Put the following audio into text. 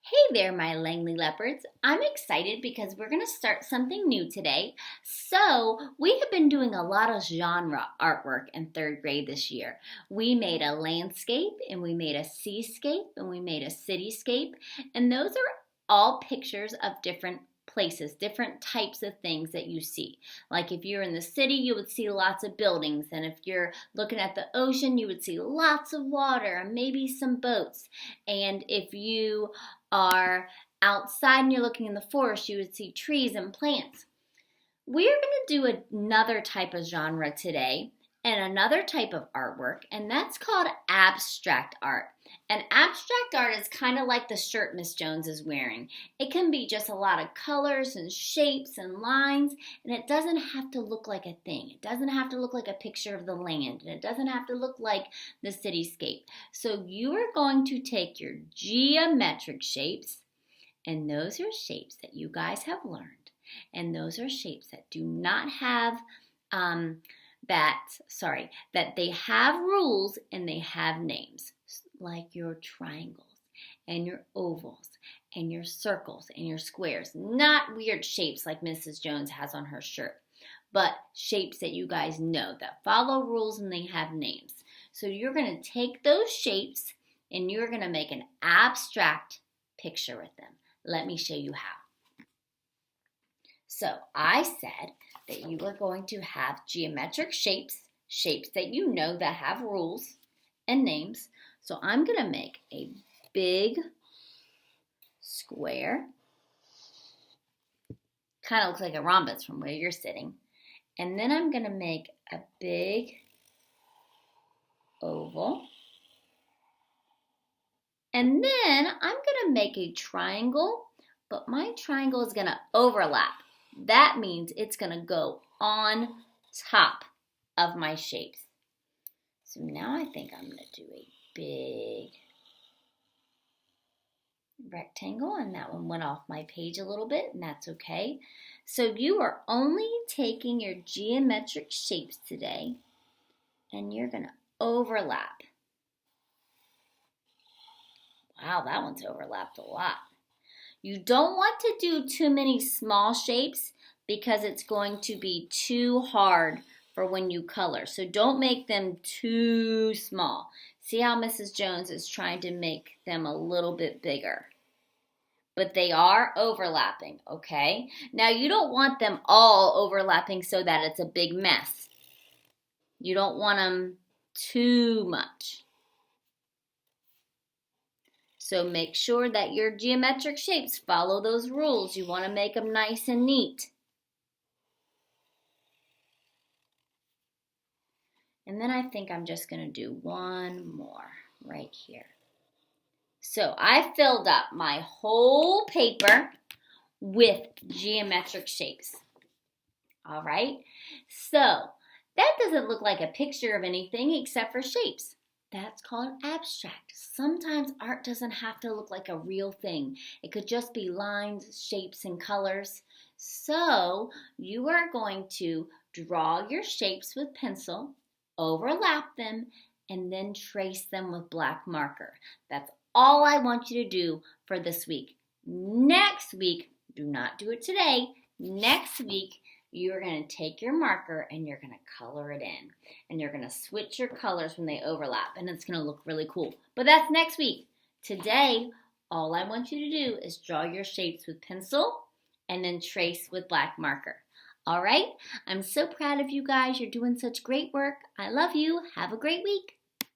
Hey there, my Langley Leopards. I'm excited because we're going to start something new today. So, we have been doing a lot of genre artwork in third grade this year. We made a landscape, and we made a seascape, and we made a cityscape, and those are all pictures of different places, different types of things that you see. Like if you're in the city, you would see lots of buildings, and if you're looking at the ocean, you would see lots of water and maybe some boats. And if you are outside and you're looking in the forest, you would see trees and plants. We're going to do another type of genre today and another type of artwork, and that's called abstract art. And abstract art is kind of like the shirt Miss Jones is wearing. It can be just a lot of colors and shapes and lines, and it doesn't have to look like a thing. It doesn't have to look like a picture of the land, and it doesn't have to look like the cityscape. So you are going to take your geometric shapes, and those are shapes that you guys have learned. And those are shapes that do not have that they have rules and they have names, like your triangles and your ovals and your circles and your squares. Not weird shapes like Mrs. Jones has on her shirt, but shapes that you guys know that follow rules and they have names. So you're going to take those shapes and you're going to make an abstract picture with them. Let me show you how. So I said that you are going to have geometric shapes, shapes that you know that have rules and names. So I'm going to make a big square. Kind of looks like a rhombus from where you're sitting. And then I'm going to make a big oval. And then I'm going to make a triangle, but my triangle is going to overlap. That means it's going to go on top of my shapes. So now I think I'm going to do a big rectangle, and that one went off my page a little bit, and that's okay. So you are only taking your geometric shapes today, and you're going to overlap. Wow, that one's overlapped a lot. You don't want to do too many small shapes because it's going to be too hard for when you color. So don't make them too small. See how Mrs. Jones is trying to make them a little bit bigger. But they are overlapping, okay? Now you don't want them all overlapping so that it's a big mess. You don't want them too much. So make sure that your geometric shapes follow those rules. You want to make them nice and neat. And then I think I'm just going to do one more right here. So I filled up my whole paper with geometric shapes. All right. So that doesn't look like a picture of anything except for shapes. That's called abstract. Sometimes art doesn't have to look like a real thing. It could just be lines, shapes, and colors. So you are going to draw your shapes with pencil, overlap them, and then trace them with black marker. That's all I want you to do for this week. Next week, do not do it today. Next week, you're going to take your marker and you're going to color it in. And you're going to switch your colors when they overlap. And it's going to look really cool. But that's next week. Today, all I want you to do is draw your shapes with pencil and then trace with black marker. All right? I'm so proud of you guys. You're doing such great work. I love you. Have a great week.